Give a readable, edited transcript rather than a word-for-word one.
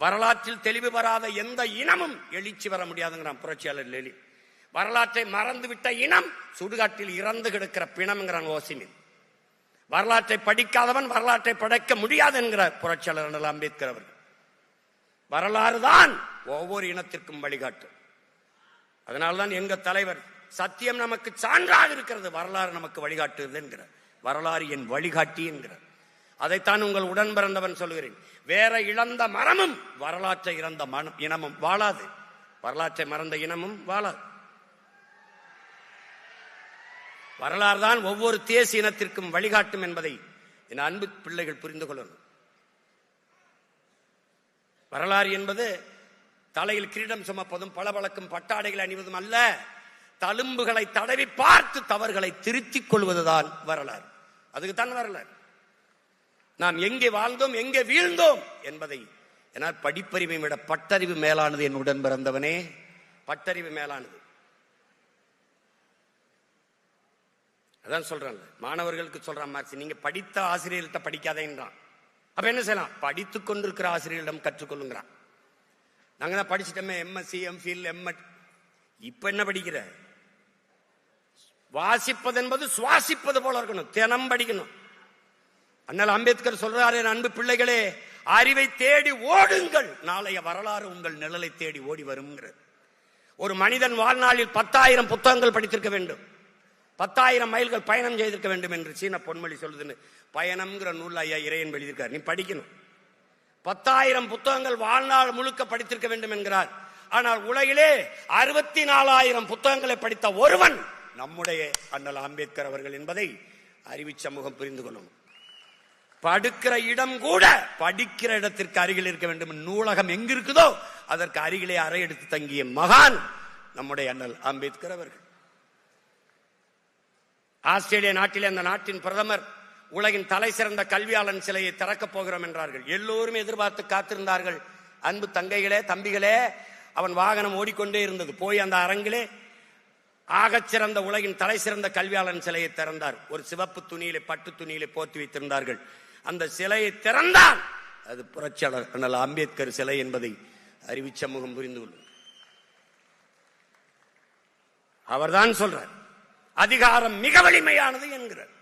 வரலாற்றில் தெளிவு பெறாத எந்த இனமும் எழுச்சி பெற முடியாதுங்கிறான் புரட்சியாளர் லெனின். வரலாற்றை மறந்துவிட்ட இனம் சுடுகாட்டில் இறந்து கிடக்கிற பிணம்ங்கிறான் ஓசிமின். வரலாற்றை படிக்காதவன் வரலாற்றை படைக்க முடியாது என்கிறார் புரட்சியாளர் அண்ணல் அம்பேத்கர் அவர்கள். வரலாறு தான் ஒவ்வொரு இனத்திற்கும் வழிகாட்டும். அதனால்தான் எங்க தலைவர் சத்தியம் நமக்கு சான்றாக இருக்கிறது, வரலாறு நமக்கு வழிகாட்டுகிறது என்கிறார். வரலாறு என் வழிகாட்டி என்கிறார். அதைத்தான் உங்கள் உடன் பிறந்தவன் சொல்கிறேன். வேற இழந்த மரமும் வரலாற்றை இறந்த இனமும் வாழாது, வரலாற்றை மறந்த இனமும் வாழாது. வரலாறு தான் ஒவ்வொரு தேசிய இனத்திற்கும் வழிகாட்டும் என்பதை என் அன்பு பிள்ளைகள் புரிந்து கொள்ளணும். வரலாறு என்பது தலையில் கிரீடம் சுமப்பதும் பளபளக்கும் பட்டாடைகளை அணிவதும் அல்ல, தழும்புகளை தடவி பார்த்து தவறுகளை திருத்திக் கொள்வதுதான் வரலாறு. அதுக்குத்தான் வரலாறு. நாம் எங்கே வாழ்ந்தோம் எங்கே வீழ்ந்தோம் என்பதை, ஏன்னா படிப்பறிவை விட பட்டறிவு மேலானது. என் உடன் பிறந்தவனே, பட்டறிவு மேலானது. அதான் சொல்றேன், மாணவர்களுக்கு சொல்றான் மார்க்ஸ், நீங்க படித்த ஆசிரியர்கிட்ட படிக்காதேன்றான். அப்ப என்ன செய்யலாம்? படித்துக் கொண்டிருக்கிற ஆசிரியரிடம் கற்றுக்கொள்ளுங்கிறான். நாங்க தான் படிச்சுட்டோமே, எம்எஸ்சி, எம்ஃபில், எம்எட். இப்ப என்ன படிக்கிற? வாசிப்பது என்பது சுவாசிப்பது போல இருக்கணும், தினம் படிக்கணும். அண்ணல் அம்பேத்கர் சொல்றாரு, அன்பு பிள்ளைகளே, அறிவை தேடி ஓடுங்கள், நாளைய வரலாறு உங்கள் நிழலை தேடி ஓடி வரும். ஒரு மனிதன் வாழ்நாளில் 10,000 புத்தகங்கள் படித்திருக்க வேண்டும், 10,000 மைல்கள் பயணம் செய்திருக்க வேண்டும் என்று சீன பொன்மொழி சொல்லுதுன்னு பயணம்ங்கிற நூல் ஐயா இறையன் எழுதியிருக்கார். நீ படிக்கணும். 10,000 புத்தகங்கள் வாழ்நாள் முழுக்க படித்திருக்க வேண்டும் என்கிறார். ஆனால் உலகிலே 64,000 புத்தகங்களை படித்த ஒருவன் நம்முடைய அண்ணல் அம்பேத்கர் அவர்கள் என்பதை அறிவு சமூகம் புரிந்து கொள்ளணும். படுக்கிற இடம் கூட படிக்கிற இடத்திற்கு அருகில் இருக்க வேண்டும். நூலகம் எங்கு இருக்குதோ அதற்கு அருகிலே அறை எடுத்து தங்கிய மகான் நம்முடைய அண்ணல் அம்பேத்கர் அவர்கள். ஆஸ்திரேலிய நாட்டிலே அந்த நாட்டின் பிரதமர் உலகின் தலை சிறந்த கல்வியாளன் சிலையை திறக்கப் போகிறோம் என்றார்கள். எல்லோருமே எதிர்பார்த்து காத்திருந்தார்கள். அன்பு தங்கைகளே, தம்பிகளே, அவன் வாகனம் ஓடிக்கொண்டே இருந்தது. போய் அந்த அரங்கிலே ஆகச்சிறந்த உலகின் தலை சிறந்த கல்வியாளன் சிலையை திறந்தார். ஒரு சிவப்பு துணியிலே, பட்டு துணியிலே போர்த்தி வைத்திருந்தார்கள். அந்த சிலையை திறந்தான். அது புரட்சியாளர் அண்ணல் அம்பேத்கர் சிலை என்பதை அறிவு சமூகம் புரிந்து கொள்ளும். அவர்தான் சொல்றார், அதிகாரம் மிக வலிமையானது என்கிறார்.